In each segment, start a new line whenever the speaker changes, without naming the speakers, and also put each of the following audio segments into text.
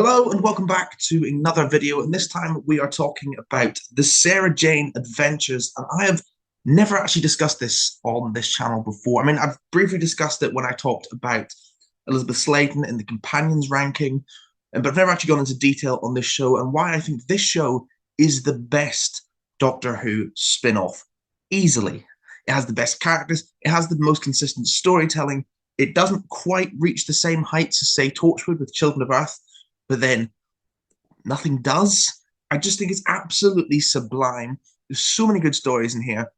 Hello and welcome back to another video, and this time we are talking about the Sarah Jane Adventures, and I have never actually discussed this on this channel before. I mean, I've briefly discussed it when I talked about Elizabeth Sladen in the Companions ranking, but I've never actually gone into detail on this show and why I think this show is the best Doctor Who spin-off, easily. It has the best characters, it has the most consistent storytelling, it doesn't quite reach the same heights as, say, Torchwood with Children of Earth, but then nothing does. I just think it's absolutely sublime. There's so many good stories in here.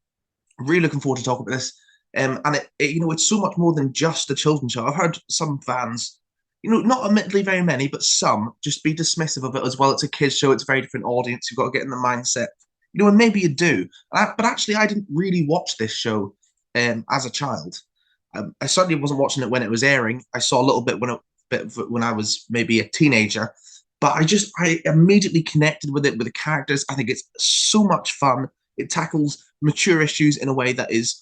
Really looking forward to talking about this. And it's so much more than just a children's show. I've heard some fans, not admittedly very many, but some just be dismissive of it as well. It's a kids' show. It's a very different audience. You've got to get in the mindset, and maybe you do. But actually, I didn't really watch this show as a child. I certainly wasn't watching it when it was airing. I saw a little bit when I was maybe a teenager, but I immediately connected with it, with the characters. I think it's so much fun. It tackles mature issues in a way that is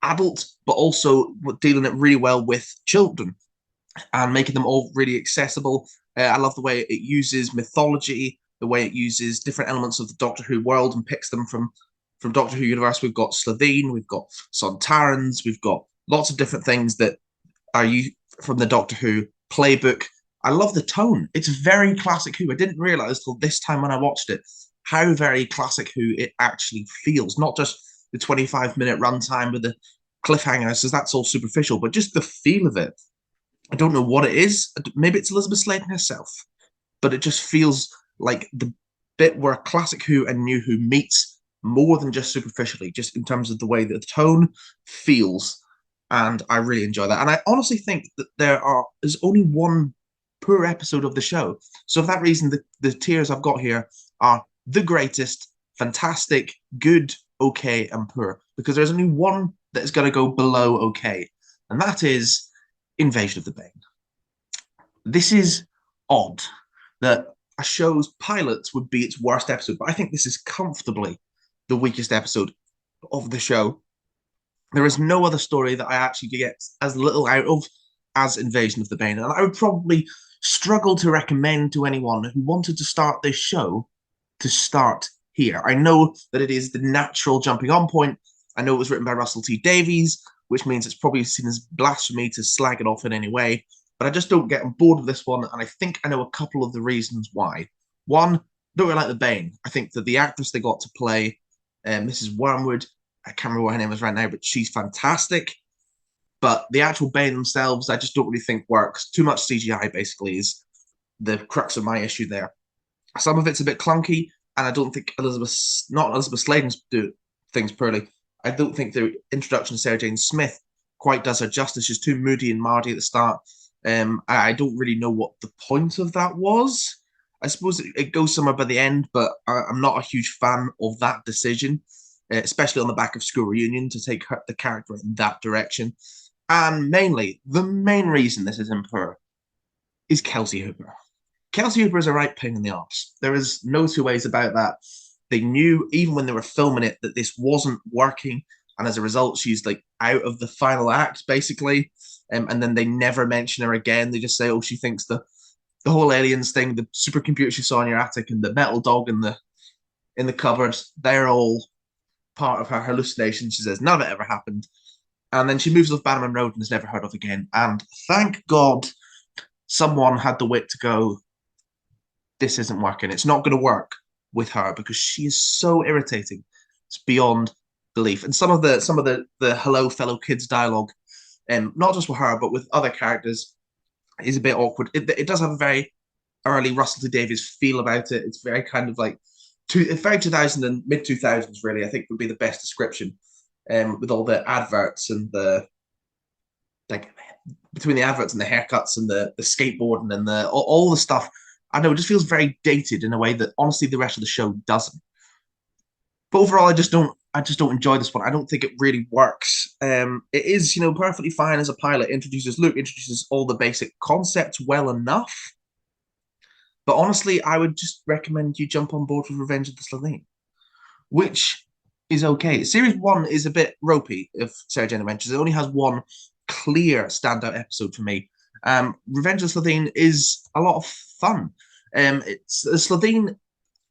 adult, but also dealing it really well with children and making them all really accessible. I love the way it uses mythology, the way it uses different elements of the Doctor Who world and picks them from Doctor Who universe. We've got Slitheen, we've got Sontarans, we've got lots of different things that are from the Doctor Who playbook. I love the tone. It's very classic Who. I didn't realize till this time when I watched it how very classic Who it actually feels. Not just the 25-minute runtime with the cliffhangers, as that's all superficial, but just the feel of it. I don't know what it is. Maybe it's Elizabeth Sladen herself, but it just feels like the bit where classic Who and new Who meets more than just superficially, just in terms of the way that the tone feels. And I really enjoy that. And I honestly think that there's only one per episode of the show. So for that reason, the tiers I've got here are the greatest, fantastic, good, okay, and poor. Because there's only one that is going to go below okay. And that is Invasion of the Bane. This is odd that a show's pilot would be its worst episode, but I think this is comfortably the weakest episode of the show. There is no other story that I actually get as little out of as Invasion of the Bane. And I would probably struggle to recommend to anyone who wanted to start this show to start here. I know that it is the natural jumping on point. I know it was written by Russell T Davies, which means it's probably seen as blasphemy to slag it off in any way. But I just don't get on board with this one. And I think I know a couple of the reasons why. One, don't really like the Bane. I think that the actress they got to play Mrs. Wormwood, I can't remember what her name is right now, but she's fantastic. But the actual Bane themselves, I just don't really think works. Too much CGI, basically, is the crux of my issue there. Some of it's a bit clunky, and I don't think Elizabeth Sladen's do things poorly. I don't think the introduction of Sarah Jane Smith quite does her justice. She's too moody and mardy at the start. I don't really know what the point of that was. I suppose it goes somewhere by the end, but I'm not a huge fan of that decision, especially on the back of School Reunion, to take the character in that direction. And mainly, the main reason this is in poor is Kelsey Hooper. Kelsey Hooper is a right pain in the arse. There is no two ways about that. They knew, even when they were filming it, that this wasn't working. And as a result, she's like out of the final act, basically. And then they never mention her again. They just say, oh, she thinks the whole aliens thing, the supercomputer she saw in your attic and the metal dog in the cupboard, they're all part of her hallucination. She says none of it ever happened. And then she moves off Bannerman Road and is never heard of again. And thank God someone had the wit to go, this isn't working. It's not going to work with her because she is so irritating. It's beyond belief. And some of the hello fellow kids dialogue, not just with her, but with other characters, is a bit awkward. It does have a very early Russell T Davies feel about it. It's very kind of like very 2000 and mid 2000s, really, I think would be the best description. With all the adverts and the between the adverts and the haircuts and the skateboarding and all the stuff. I know it just feels very dated in a way that honestly the rest of the show doesn't. But overall, I just don't enjoy this one. I don't think it really works. It is, perfectly fine as a pilot. Introduces all the basic concepts well enough. But honestly, I would just recommend you jump on board with Revenge of the Slitheen, which is okay. Series 1 is a bit ropey of Sarah Jane Adventures. It only has one clear standout episode for me, Revenge of the Slitheen is a lot of fun. It's the Slitheen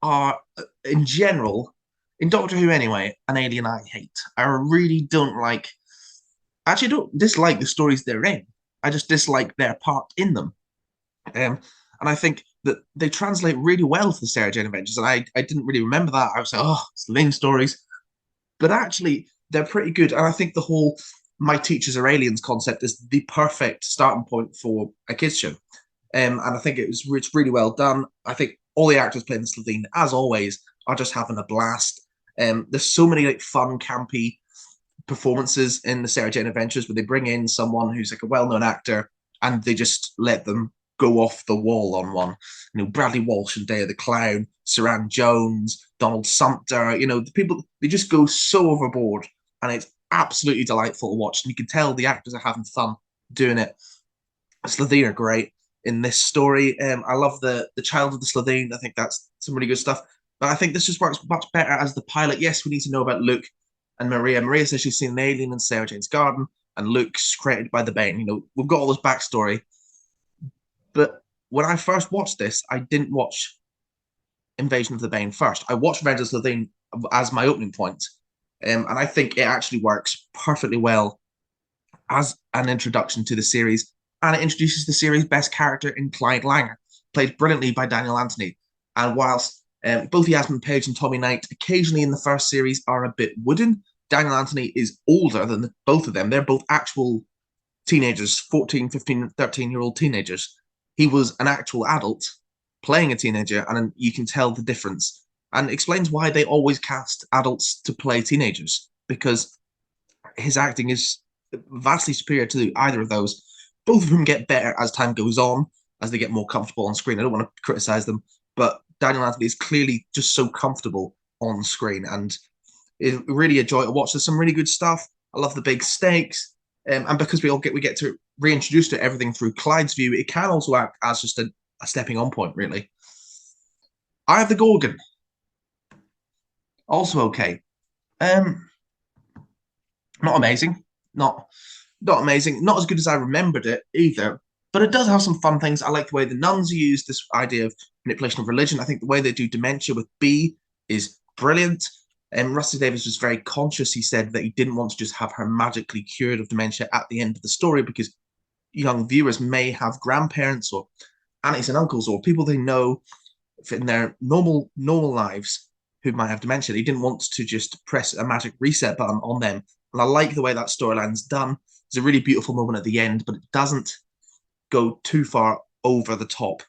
are, in general, in Doctor Who anyway, an alien I hate. I really don't like. Actually, don't dislike the stories they're in. I just dislike their part in them. And I think that they translate really well to the Sarah Jane Adventures. And I didn't really remember that. I was like, oh, Slitheen stories. But actually, they're pretty good. And I think the whole "my teachers are aliens" concept is the perfect starting point for a kids show. And I think it's really well done. I think all the actors playing the Slitheen, as always, are just having a blast. There's so many like fun, campy performances in the Sarah Jane Adventures where they bring in someone who's like a well-known actor and they just let them go off the wall on one. You know, Bradley Walsh and Day of the Clown, Saran Jones, Donald Sumter. You know, the people, they just go so overboard, and it's absolutely delightful to watch. And you can tell the actors are having fun doing it. Slitheen are great in this story. I love the child of the Slitheen. I think that's some really good stuff. But I think this just works much better as the pilot. Yes, we need to know about Luke and Maria. Maria says she's seen an alien in Sarah Jane's garden, and Luke's created by the Bane. You know, we've got all this backstory. But when I first watched this, I didn't watch Invasion of the Bane first. I watched Revenge of the Slitheen as my opening point. And I think it actually works perfectly well as an introduction to the series. And it introduces the series' best character in Clyde Langer, played brilliantly by Daniel Anthony. And whilst both Yasmin Page and Tommy Knight occasionally in the first series are a bit wooden, Daniel Anthony is older than both of them. They're both actual teenagers, 14, 15, 13-year-old teenagers. He was an actual adult playing a teenager, and you can tell the difference. And explains why they always cast adults to play teenagers, because his acting is vastly superior to either of those. Both of them get better as time goes on, as they get more comfortable on screen. I don't want to criticize them, but Daniel Anthony is clearly just so comfortable on screen, and it's really a joy to watch. There's some really good stuff. I love the big stakes, and because we get to reintroduce to everything through Clyde's view, it can also act as just a stepping on point, really. I have the Gorgon. Also okay. Not amazing. Not amazing. Not as good as I remembered it either. But it does have some fun things. I like the way the nuns use this idea of manipulation of religion. I think the way they do dementia with B is brilliant. And Rusty Davies was very conscious. He said that he didn't want to just have her magically cured of dementia at the end of the story, because young viewers may have grandparents or aunties and uncles or people they know in their normal lives who might have dementia. He didn't want to just press a magic reset button on them. And I like the way that storyline's done. There's a really beautiful moment at the end, but it doesn't go too far over the top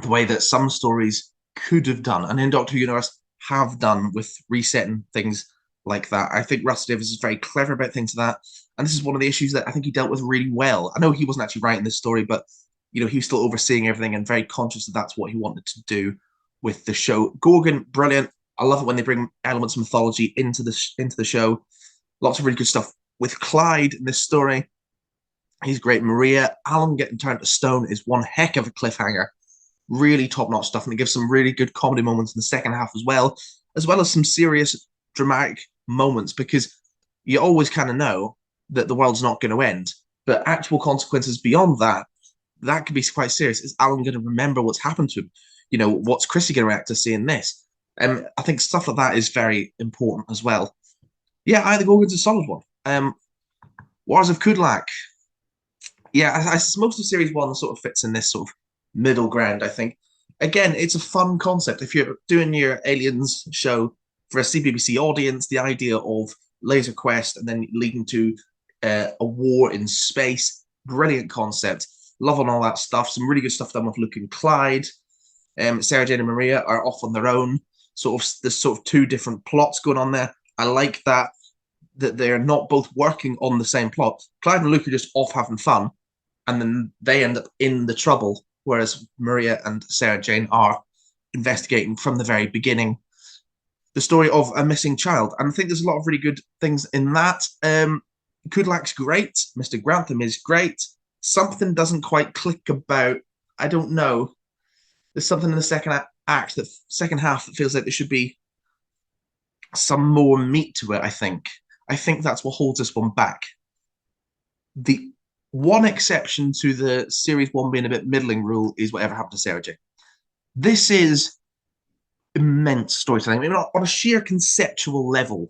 the way that some stories could have done, and in Doctor Who Universe have done, with resetting things like that. I think Rusty Davies is very clever about things like that, and this is one of the issues that I think he dealt with really well. I know he wasn't actually writing this story, but you know, he was still overseeing everything and very conscious that that's what he wanted to do with the show. Gorgon, brilliant. I love it when they bring elements of mythology into the show. Lots of really good stuff with Clyde in this story. He's great. Maria, Alan getting turned to stone is one heck of a cliffhanger. Really top-notch stuff, and it gives some really good comedy moments in the second half as well as some serious dramatic moments, because you always kind of know that the world's not going to end, but actual consequences beyond that could be quite serious. Is Alan going to remember what's happened to him? You know, what's Chrissy going to react to seeing this? I think stuff like that is very important as well. Yeah, I think Gorgon's a solid one. Warriors of Kudlak. Yeah, most of Series 1 sort of fits in this sort of middle ground, I think. Again, it's a fun concept. If you're doing your Aliens show for a CBBC audience, the idea of Laser Quest and then leading to a war in space, brilliant concept. Loving all that stuff. Some really good stuff done with Luke and Clyde. Sarah Jane and Maria are off on their own. There's sort of two different plots going on there. I like that they're not both working on the same plot. Clyde and Luke are just off having fun, and then they end up in the trouble, whereas Maria and Sarah Jane are investigating from the very beginning the story of a missing child. And I think there's a lot of really good things in that. Kudlak's great. Mr. Grantham is great. Something doesn't quite click about, I don't know. There's something in the second half that feels like there should be some more meat to it, I think. I think that's what holds this one back. The One exception to the series one being a bit middling rule is whatever happened to Sarah Jane. This is immense storytelling. I mean, on a sheer conceptual level,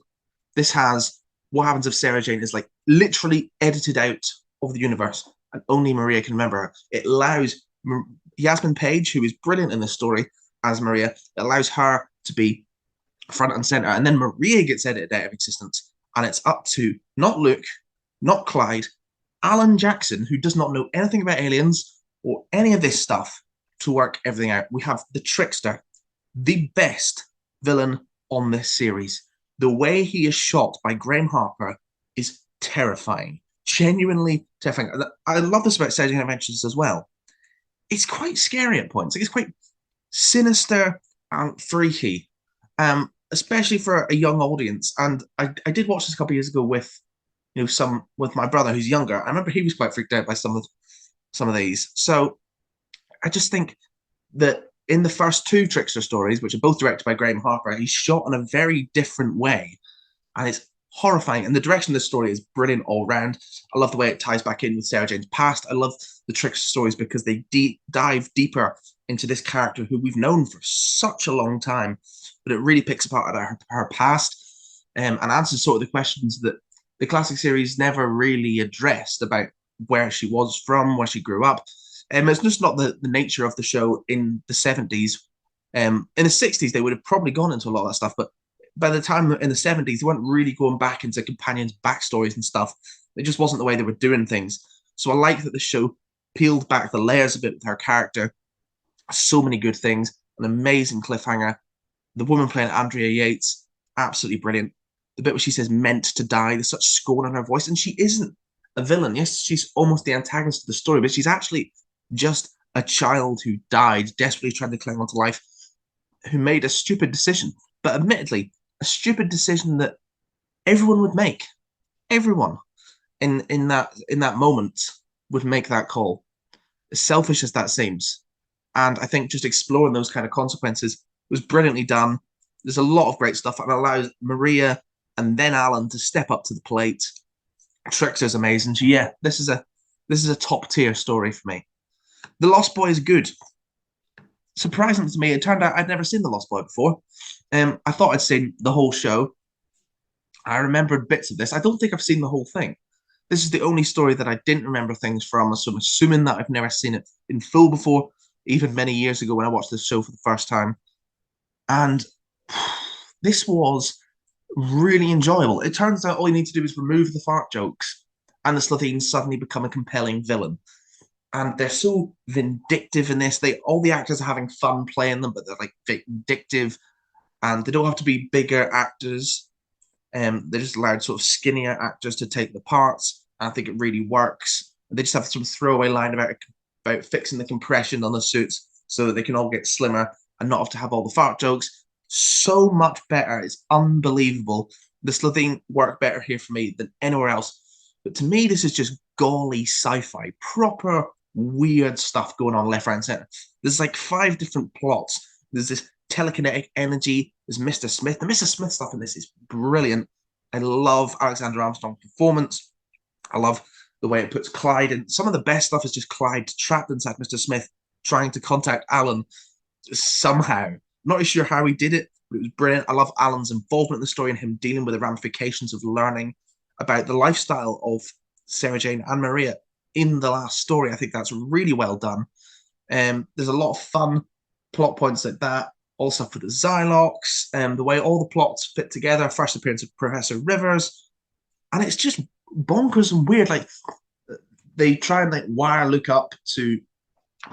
this has what happens if Sarah Jane is like literally edited out of the universe and only Maria can remember her. It allows Yasmin Page, who is brilliant in this story as Maria, it allows her to be front and center. And then Maria gets edited out of existence. And it's up to not Luke, not Clyde, Alan Jackson, who does not know anything about aliens or any of this stuff, to work everything out. We have the Trickster, the best villain on this series. The way he is shot by Graham Harper is terrifying, genuinely terrifying. I love this about Sarah Jane Adventures as well. It's quite scary at points. Like, it's quite sinister and freaky, especially for a young audience. And I did watch this a couple of years ago with with my brother who's younger. I remember he was quite freaked out by some of these. So I just think that in the first two Trickster stories, which are both directed by Graham Harper, he's shot in a very different way, and it's horrifying. And the direction of the story is brilliant all round. I love the way it ties back in with Sarah Jane's past. I love the Trickster stories because they dive deeper into this character who we've known for such a long time, but it really picks apart her past, and answers sort of the questions that the classic series never really addressed about where she was from, where she grew up. It's just not the nature of the show in the 70s. In the 60s, they would have probably gone into a lot of that stuff, but by the time in the 70s, they weren't really going back into companions' backstories and stuff. It just wasn't the way they were doing things. So I like that the show peeled back the layers a bit with her character. So many good things, an amazing cliffhanger. The woman playing Andrea Yates, absolutely brilliant. The bit where she says meant to die, there's such scorn in her voice, and she isn't a villain. Yes, she's almost the antagonist of the story, but she's actually just a child who died, desperately trying to cling on to life, who made a stupid decision, but admittedly, a stupid decision that everyone would make. Everyone in that moment would make that call, as selfish as that seems. And I think just exploring those kind of consequences was brilliantly done. There's a lot of great stuff, and allows Maria and then Alan to step up to the plate. Trickster's amazing. So yeah, this is a top tier story for me. The Lost Boy is good. Surprising to me, it turned out I'd never seen The Lost Boy before. I thought I'd seen the whole show. I remembered bits of this. I don't think I've seen the whole thing. This is the only story that I didn't remember things from, so I'm assuming that I've never seen it in full before, even many years ago when I watched this show for the first time. And this was really enjoyable. It turns out all you need to do is remove the fart jokes, and the Slitheen suddenly become a compelling villain. And they're so vindictive in this. All the actors are having fun playing them, but they're like vindictive, and they don't have to be bigger actors. They're just allowed sort of skinnier actors to take the parts. And I think it really works. They just have some throwaway line about fixing the compression on the suits so that they can all get slimmer and not have to have all the fart jokes. So much better. It's unbelievable. The Slitheen work better here for me than anywhere else. But to me, this is just gaudy sci-fi, proper weird stuff going on left, right, and center. There's like 5 different plots. There's this telekinetic energy. There's Mr. Smith. The Mr. Smith stuff in this is brilliant. I love Alexander Armstrong's performance. I love the way it puts Clyde in. Some of the best stuff is just Clyde trapped inside Mr. Smith trying to contact Alan somehow. Not really sure how he did it, but it was brilliant. I love Alan's involvement in the story and him dealing with the ramifications of learning about the lifestyle of Sarah Jane and Maria in the last story. I think that's really well done. There's a lot of fun plot points like that. Also for the Xylox, the way all the plots fit together. First appearance of Professor Rivers, and it's just bonkers and weird. Like, they try and like wire Luke up to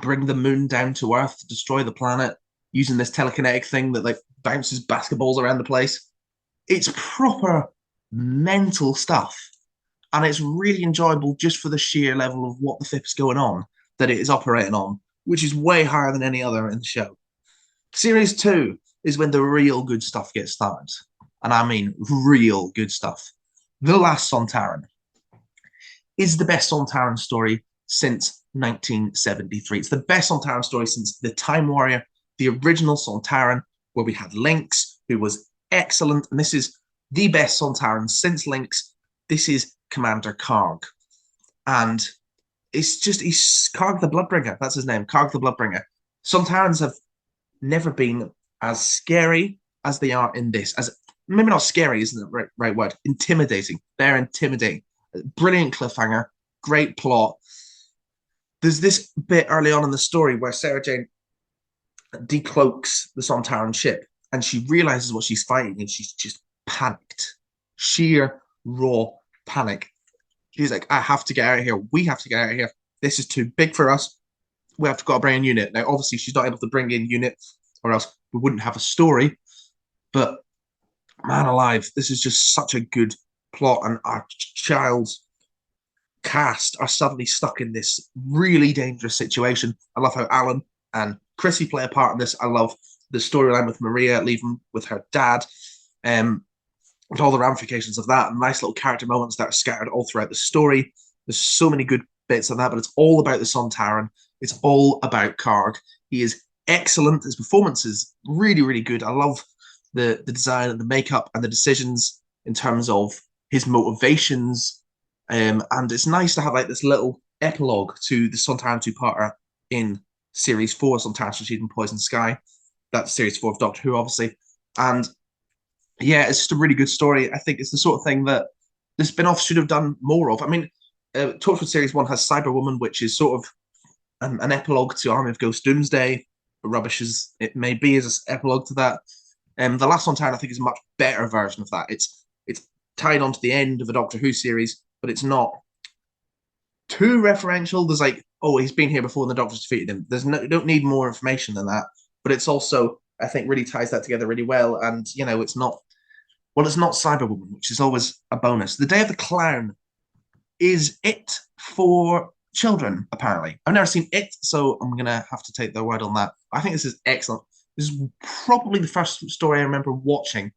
bring the moon down to Earth to destroy the planet using this telekinetic thing that like bounces basketballs around the place. It's proper mental stuff, and it's really enjoyable just for the sheer level of what the flip's going on that it is operating on, which is way higher than any other in the show. Series 2 is when the real good stuff gets started, and I mean real good stuff. The Last Sontaran is the best Sontaran story since 1973. It's the best Sontaran story since The Time Warrior, the original Sontaran, where we had Lynx, who was excellent, and this is the best Sontaran since Lynx. This is Commander Karg, and it's just he's Karg the Bloodbringer. That's his name, Karg the Bloodbringer. Sontarans have never been as scary as they are in this. As maybe not scary isn't the right word. Intimidating. They're intimidating. Brilliant cliffhanger. Great plot. There's this bit early on in the story where Sarah Jane decloaks the Sontaran ship and she realizes what she's fighting and she's just panicked. Sheer raw panic. She's like, I have to get out of here. We have to get out of here. This is too big for us. We have to go bring in unit. Now, obviously, she's not able to bring in unit or else we wouldn't have a story. But man alive, this is just such a good plot. And our child's cast are suddenly stuck in this really dangerous situation. I love how Alan and Chrissy play a part in this. I love the storyline with Maria leaving with her dad. With all the ramifications of that, and nice little character moments that are scattered all throughout the story. There's so many good bits of that, but it's all about the Sontaran. It's all about Karg. He is excellent. His performance is really, really good. I love the design and the makeup and the decisions in terms of his motivations. And it's nice to have like this little epilogue to the Sontaran two-parter in Series 4, Sontaran Strategy and Poison Sky. That's Series 4 of Doctor Who, obviously. And yeah, it's just a really good story. I think it's the sort of thing that the spin-off should have done more of. I mean, Torchwood Series 1 has Cyberwoman, which is sort of an epilogue to Army of Ghost Doomsday, rubbish as it may be as an epilogue to that. The Last Sontaran, I think, is a much better version of that. It's tied on to the end of a Doctor Who series, but it's not too referential. There's like, oh, he's been here before and the Doctor's defeated him. You don't need more information than that. But it's also, I think, really ties that together really well. And, you know, it's not Cyberwoman, which is always a bonus. The Day of the Clown is it for children, apparently. I've never seen it, so I'm going to have to take their word on that. I think this is excellent. This is probably the first story I remember watching. It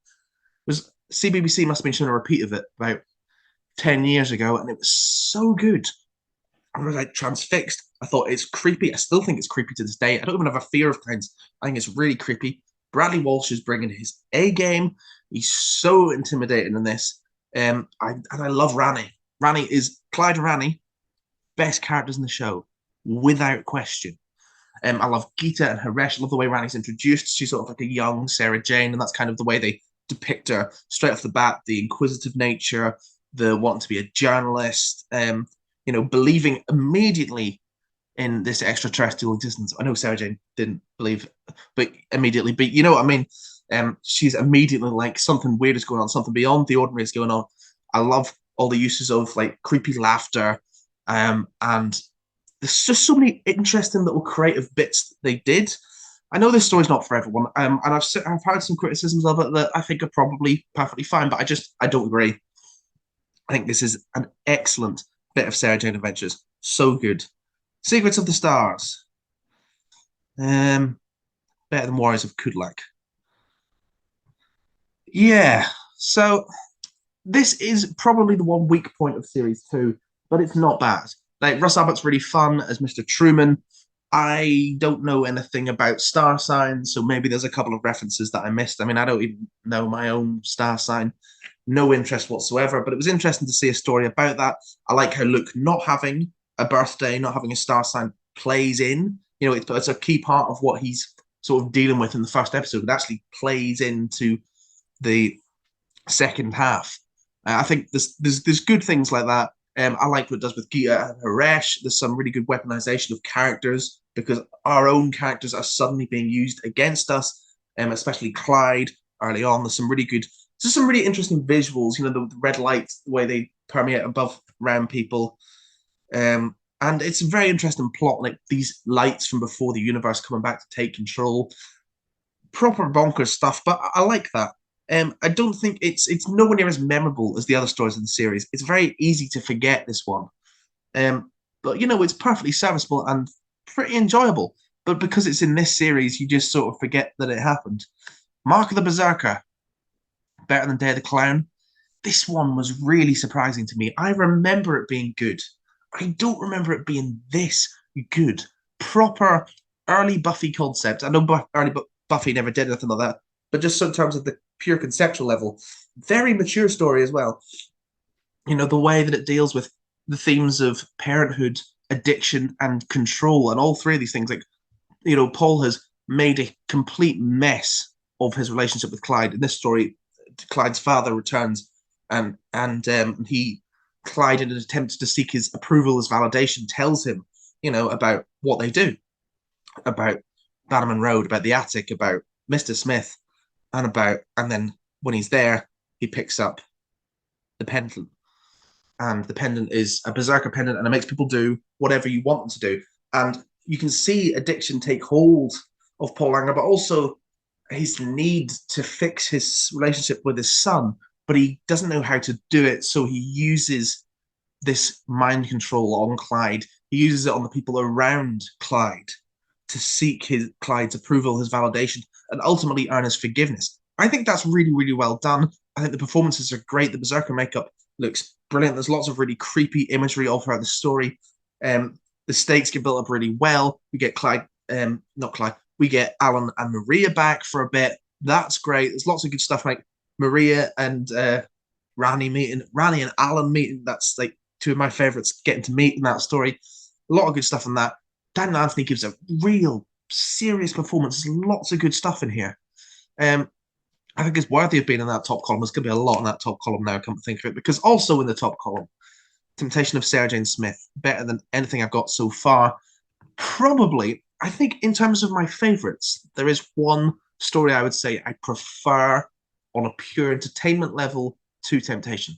was CBBC must have been showing a repeat of it about 10 years ago, and it was so good. I was like transfixed. I thought it's creepy. I still think it's creepy to this day. I don't even have a fear of clowns. I think it's really creepy. Bradley Walsh is bringing his A game. He's so intimidating in this. I love Rani. Rani is Clyde and Rani, best characters in the show, without question. I love Geeta and Haresh. I love the way Rani's introduced. She's sort of like a young Sarah Jane, and that's kind of the way they depict her straight off the bat. The inquisitive nature, the wanting to be a journalist, believing immediately in this extraterrestrial existence. I know Sarah Jane didn't believe, but immediately, but you know what I mean? She's immediately like something weird is going on, something beyond the ordinary is going on. I love all the uses of like creepy laughter, and there's just so many interesting little creative bits they did. I know this story's not for everyone, and I've had some criticisms of it that I think are probably perfectly fine, but I don't agree. I think this is an excellent bit of Sarah Jane Adventures. So good. Secrets of the Stars. Better than Warriors of Kudlak. Yeah, so this is probably the one weak point of Series 2, but it's not bad. Like, Russ Abbott's really fun as Mr. Truman. I don't know anything about star signs, so maybe there's a couple of references that I missed. I mean, I don't even know my own star sign. No interest whatsoever, but it was interesting to see a story about that. I like how Luke not having a birthday, not having a star sign plays in. You know, it's a key part of what he's sort of dealing with in the first episode. It actually plays into the second half. I think there's good things like that. I like what it does with Geeta and Haresh. There's some really good weaponization of characters because our own characters are suddenly being used against us, especially Clyde early on. There's some really interesting visuals, you know, the red lights, the way they permeate above around people. And it's a very interesting plot, like these lights from before the universe coming back to take control. Proper bonkers stuff, but I like that. I don't think it's nowhere near as memorable as the other stories in the series. It's very easy to forget this one. But, you know, it's perfectly serviceable and pretty enjoyable. But because it's in this series, you just sort of forget that it happened. Mark of the Berserker. Better than Day of the Clown. This one was really surprising to me. I remember it being good. I don't remember it being this good. Proper early Buffy concept. I know early Buffy never did anything like that, but just in terms of the pure conceptual level, very mature story as well. You know, the way that it deals with the themes of parenthood addiction and control, and all three of these things. Like, Paul has made a complete mess of his relationship with Clyde. In this story, Clyde's father returns, and he Clyde, in an attempt to seek his approval as validation, tells him, about what they do, about Bannerman Road, about the attic, about Mr. Smith, and then when he's there, he picks up the pendant. And the pendant is a Berserker pendant, and it makes people do whatever you want them to do. And you can see addiction take hold of Paul Langer, but also his need to fix his relationship with his son, but he doesn't know how to do it, so he uses this mind control on Clyde. He uses it on the people around Clyde to seek Clyde's approval, his validation, and ultimately earn his forgiveness. I think that's really, really well done. I think the performances are great. The Berserker makeup looks brilliant. There's lots of really creepy imagery all throughout the story. The stakes get built up really well. We get not Clyde. We get Alan and Maria back for a bit. That's great. There's lots of good stuff, like Maria and Rani and Alan meeting. That's like two of my favorites getting to meet in that story. A lot of good stuff in that. Dan Anthony gives a real serious performance. There's lots of good stuff in here. I think it's worthy of being in that top column. There's going to be a lot in that top column now, come to think of it, because also in the top column, Temptation of Sarah Jane Smith, better than anything I've got so far. Probably, I think in terms of my favourites, there is one story I would say I prefer on a pure entertainment level to Temptation.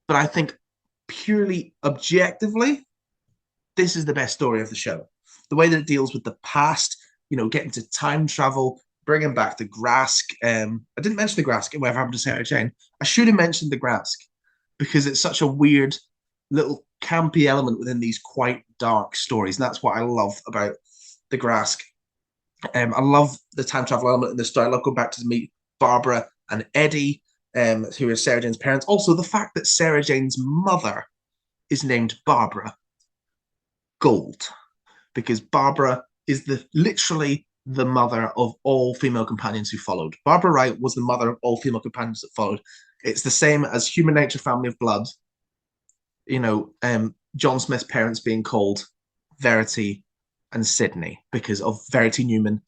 But I think purely objectively, this is the best story of the show. The way that it deals with the past, getting to time travel, bringing back the Grask. I didn't mention the Grask in whatever happened to Sarah Jane. I should have mentioned the Grask because it's such a weird little campy element within these quite dark stories. And that's what I love about the Grask. I love the time travel element in this story. I love going back to meet Barbara and Eddie, who are Sarah Jane's parents. Also, the fact that Sarah Jane's mother is named Barbara. Gold. Because Barbara is literally the mother of all female companions who followed. Barbara Wright was the mother of all female companions that followed. It's the same as Human Nature, Family of Blood. John Smith's parents being called Verity and Sydney because of Verity Newman,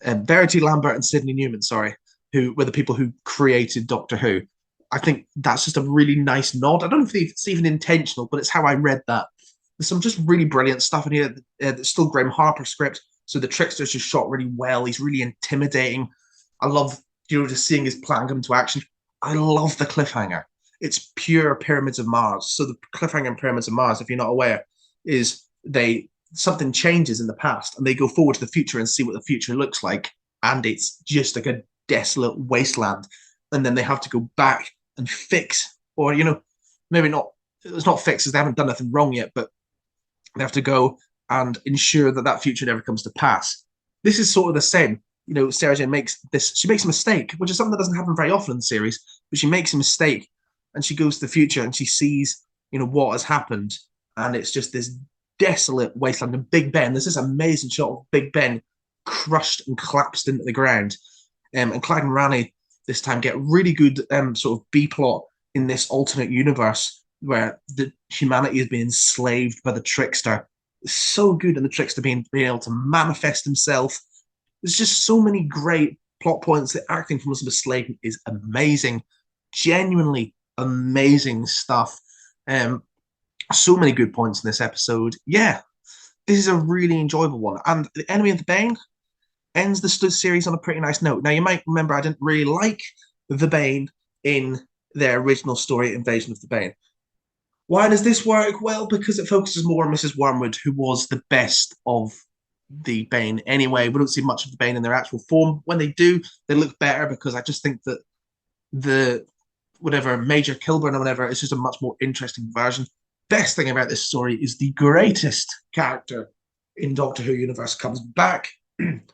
Verity Lambert and Sydney Newman, sorry, who were the people who created Doctor Who. I think that's just a really nice nod. I don't know if it's even intentional, but it's how I read that. There's some just really brilliant stuff in here. It's still Graham Harper script, so the Trickster's just shot really well. He's really intimidating. I love, just seeing his plan come into action. I love the cliffhanger. It's pure Pyramids of Mars. So the cliffhanger in Pyramids of Mars, if you're not aware, is something changes in the past and they go forward to the future and see what the future looks like. And it's just like a desolate wasteland. And then they have to go back and fix, or, maybe not, it's not fixed because they haven't done nothing wrong yet, but they have to go and ensure that future never comes to pass. This is sort of the same. Sarah Jane she makes a mistake, which is something that doesn't happen very often in the series, but she makes a mistake and she goes to the future and she sees, what has happened. And it's just this desolate wasteland. And Big Ben, there's this amazing shot of Big Ben crushed and collapsed into the ground. And Clyde and Rani this time get really good sort of B-plot in this alternate universe where the humanity is being enslaved by the Trickster. It's so good in the Trickster being able to manifest himself. There's just so many great plot points. The acting from Elizabeth Sladen is amazing. Genuinely amazing stuff. So many good points in this episode. Yeah, this is a really enjoyable one. And The Enemy of the Bane ends the series on a pretty nice note. Now, you might remember I didn't really like the Bane in their original story, Invasion of the Bane. Why does this work? Well, because it focuses more on Mrs. Wormwood, who was the best of the Bane anyway. We don't see much of the Bane in their actual form. When they do, they look better because I just think that Major Kilburn or whatever, it's just a much more interesting version. Best thing about this story is the greatest character in Doctor Who universe comes back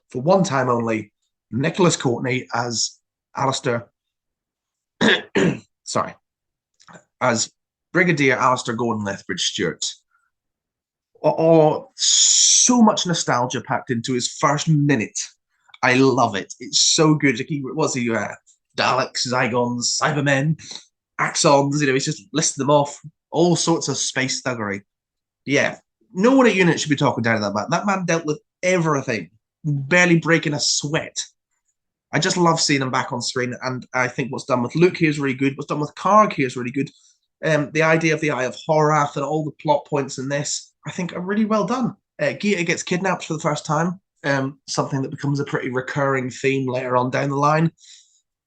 for one time only. Nicholas Courtney as Alistair. Sorry. As Brigadier Alistair Gordon Lethbridge Stewart. So much nostalgia packed into his first minute. I love it. It's so good. Like Daleks, Zygons, Cybermen, Axons, he's just listed them off. All sorts of space thuggery. Yeah, no one at unit should be talking down to that man. That man dealt with everything, barely breaking a sweat. I just love seeing him back on screen, and I think what's done with Luke here is really good. What's done with Karg here is really good. The idea of the Eye of Horath and all the plot points in this, I think, are really well done. Gita gets kidnapped for the first time, something that becomes a pretty recurring theme later on down the line.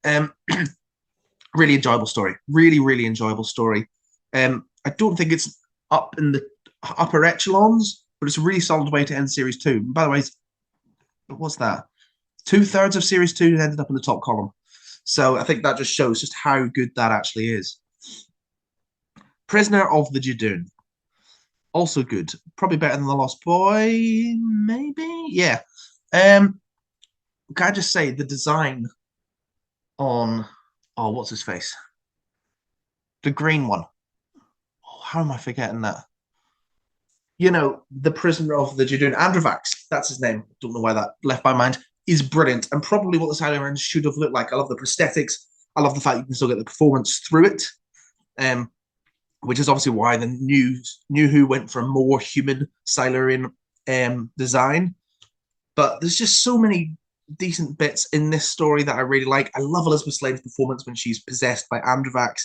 Um, really enjoyable story. Really, really enjoyable story. I don't think it's up in the upper echelons, but it's a really solid way to end Series 2. And by the way, what's that? 2/3 of Series 2 ended up in the top column. So I think that just shows just how good that actually is. Prisoner of the Judoon. Also good. Probably better than The Lost Boy, maybe? Yeah. Can I just say the design on, oh, what's his face? The green one. Oh, how am I forgetting that? You know, the prisoner of the Judoon, Androvax, that's his name. Don't know why that left my mind. Is brilliant and probably what the Silent should have looked like. I love the prosthetics. I love the fact you can still get the performance through it, which is obviously why the new Who went for a more human Silurian design. But there's just so many decent bits in this story that I really like. I love Elizabeth Slade's performance when she's possessed by Androvax.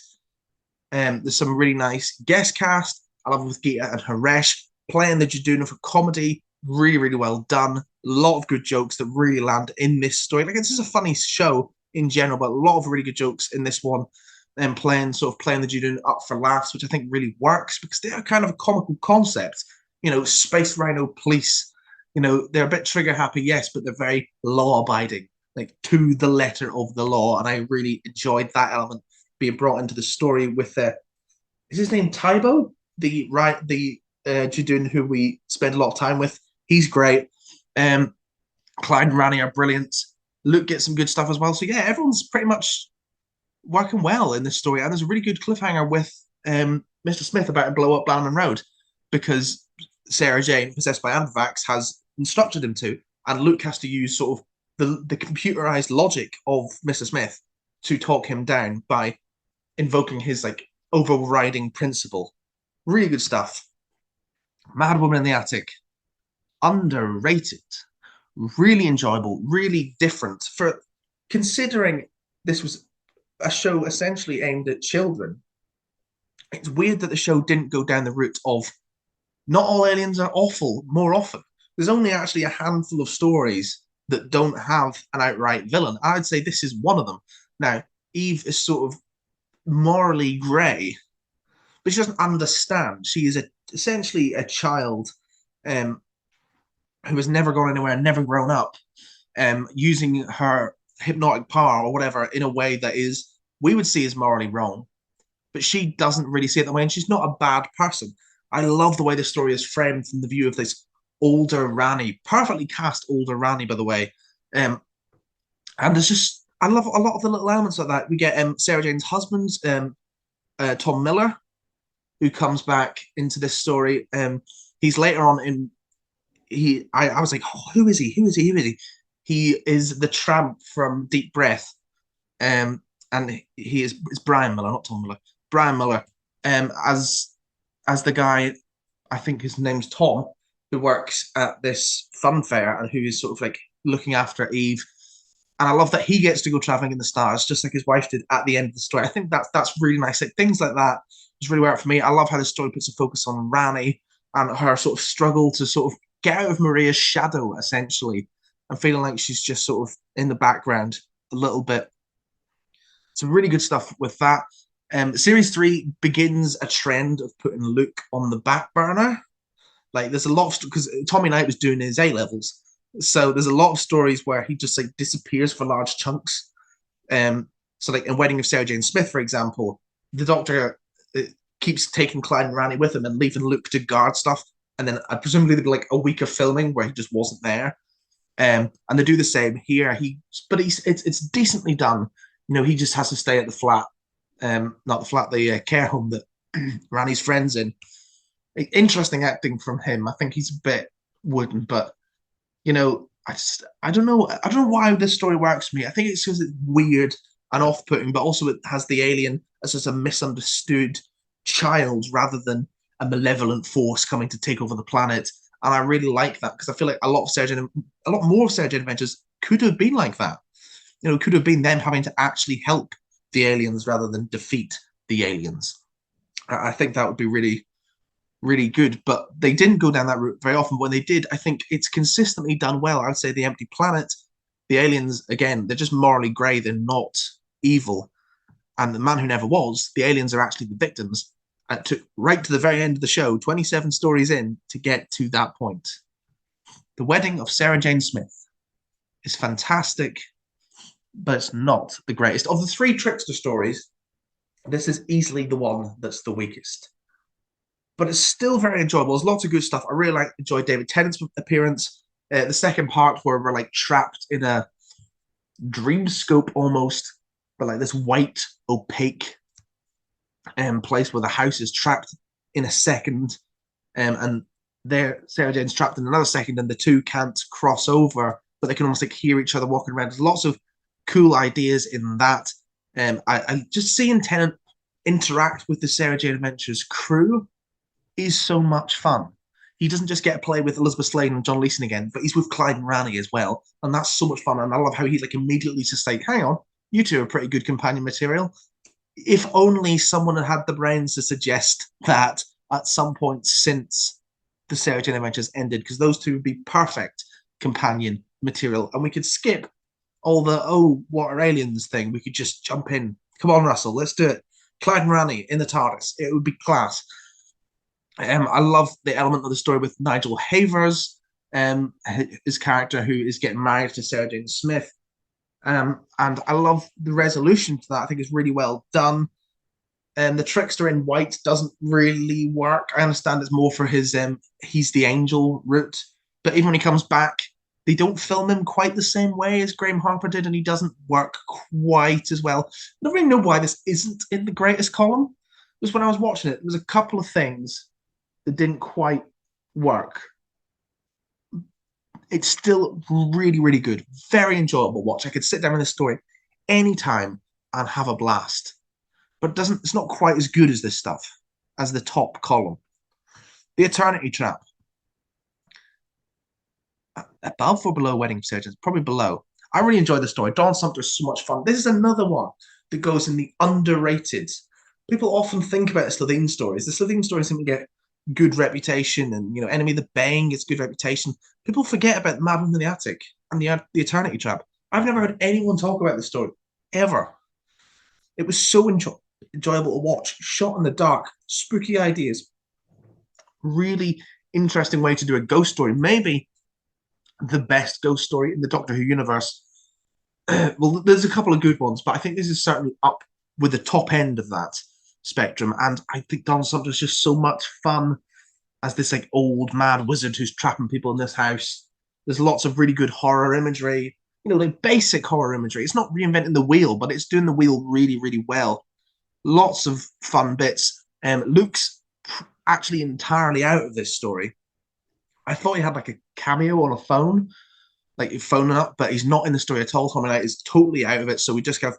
There's some really nice guest cast. I love it with Gita and Haresh playing the Judoon for comedy. Really, really well done. A lot of good jokes that really land in this story. Like, it's just a funny show in general, but a lot of really good jokes in this one. And playing the Judoon up for laughs, which I think really works because they are kind of a comical concept. You know, Space Rhino police. You know, they're a bit trigger happy, yes, but they're very law abiding, like to the letter of the law. And I really enjoyed that element being brought into the story with is his name Tybo? The Judoon who we spend a lot of time with. He's great. Clyde and Rani are brilliant. Luke gets some good stuff as well. So yeah, everyone's pretty much working well in this story. And there's a really good cliffhanger with Mr. Smith about to blow up Bannerman Road because Sarah Jane, possessed by Androvax, has instructed him to. And Luke has to use sort of the computerized logic of Mr. Smith to talk him down by invoking his like overriding principle. Really good stuff. Mad Woman in the Attic. Underrated. Really enjoyable, really different. For considering this was a show essentially aimed at children, it's weird that the show didn't go down the route of not all aliens are awful more often. There's only actually a handful of stories that don't have an outright villain. I'd say this is one of them. Now, Eve is sort of morally grey, but she doesn't understand. She is essentially a child who has never gone anywhere, never grown up, using her hypnotic power or whatever in a way that is, we would see as morally wrong. But she doesn't really see it that way, and she's not a bad person. I love the way the story is framed from the view of this older Rani, perfectly cast older Rani, by the way. And there's just, I love a lot of the little elements like that. We get Sarah Jane's husband, Tom Miller, who comes back into this story. He's later on in, I was like, oh, who is he? Who is he? Who is he? He is the tramp from Deep Breath. And he is, it's Brian Miller, not Tom Miller. Brian Miller, as the guy, I think his name's Tom, who works at this fun fair and who is sort of like looking after Eve. And I love that he gets to go traveling in the stars, just like his wife did at the end of the story. I think that's really nice. Like, things like that just really work for me. I love how the story puts a focus on Rani and her sort of struggle to sort of get out of Maria's shadow, essentially, and feeling like she's just sort of in the background a little bit. Some really good stuff with that. Series 3 begins a trend of putting Luke on the back burner. Like, there's a lot of, because Tommy Knight was doing his A-levels, so there's a lot of stories where he just like disappears for large chunks. So like in Wedding of Sarah Jane Smith, for example, the Doctor keeps taking Clyde and Rani with him and leaving Luke to guard stuff, and then presumably there'd be like a week of filming where he just wasn't there. And they do the same here. It's decently done. You know, he just has to stay at the flat, not the flat, the care home that Rani's friends in. Interesting acting from him. I think he's a bit wooden, but you know, I don't know why this story works for me. I think it's because it's weird and off-putting, but also it has the alien as just a misunderstood child rather than a malevolent force coming to take over the planet. And I really like that because I feel like a lot more of Sarah Jane Adventures could have been like that. You know, it could have been them having to actually help the aliens rather than defeat the aliens. I think that would be really, really good. But they didn't go down that route very often. When they did, I think it's consistently done well. I would say The Empty Planet, the aliens, again, they're just morally grey. They're not evil. And The Man Who Never Was, the aliens are actually the victims. And it took right to the very end of the show, 27 stories in, to get to that point. The Wedding of Sarah Jane Smith is fantastic, but it's not the greatest. Of the three Trickster stories, this is easily the one that's the weakest. But it's still very enjoyable. There's lots of good stuff. I really enjoyed David Tennant's appearance. The second part where we're like trapped in a dreamscope almost, but like this white, opaque place where the house is trapped in a second, and there Sarah Jane's trapped in another second, and the two can't cross over, but they can almost like hear each other walking around. There's lots of cool ideas in that. I just seeing Tennant interact with the Sarah Jane Adventures crew is so much fun. He doesn't just get to play with Elizabeth Sladen and John Leeson again, but he's with Clyde and Rani as well, and that's so much fun. And I love how he's like immediately just like, hang on, you two are pretty good companion material. If only someone had had the brains to suggest that at some point since the Sarah Jane Adventures ended, because those two would be perfect companion material, and we could skip all the what are aliens thing. We could just jump in. Come on, Russell, let's do it. Clyde and Rani in the TARDIS. It would be class. I love the element of the story with Nigel Havers, his character who is getting married to Sarah Jane Smith. And I love the resolution to that. I think it's really well done. The Trickster in white doesn't really work. I understand it's more for his he's the angel route. But even when he comes back, they don't film him quite the same way as Graham Harper did, and he doesn't work quite as well. I don't really know why this isn't in the greatest column. Just when I was watching it, there was a couple of things that didn't quite work. It's still really, really good. Very enjoyable watch. I could sit down with this story anytime and have a blast. But it's not quite as good as this stuff, as the top column. The Eternity Trap. Above or below Wedding Surgeons? Probably below. I really enjoyed the story. Dawn Sumter is so much fun. This is another one that goes in the underrated. People often think about the Slitheen stories. The Slitheen stories seem to get good reputation, and Enemy of the Bane gets good reputation. People forget about the Madman in the Attic and the Eternity Trap. I've never heard anyone talk about this story ever. It was so enjoyable to watch. Shot in the dark, spooky ideas, really interesting way to do a ghost story. Maybe the best ghost story in the Doctor Who universe. Well, there's a couple of good ones, but I think this is certainly up with the top end of that spectrum. And I think Dawn Sumter is just so much fun as this like old mad wizard who's trapping people in this house. There's lots of really good horror imagery, like basic horror imagery. It's not reinventing the wheel, but it's doing the wheel really, really well. Lots of fun bits. Luke's actually entirely out of this story. I thought he had like a cameo on a phone, like phoning up, but he's not in the story at all. Tommy Knight is totally out of it. So we just have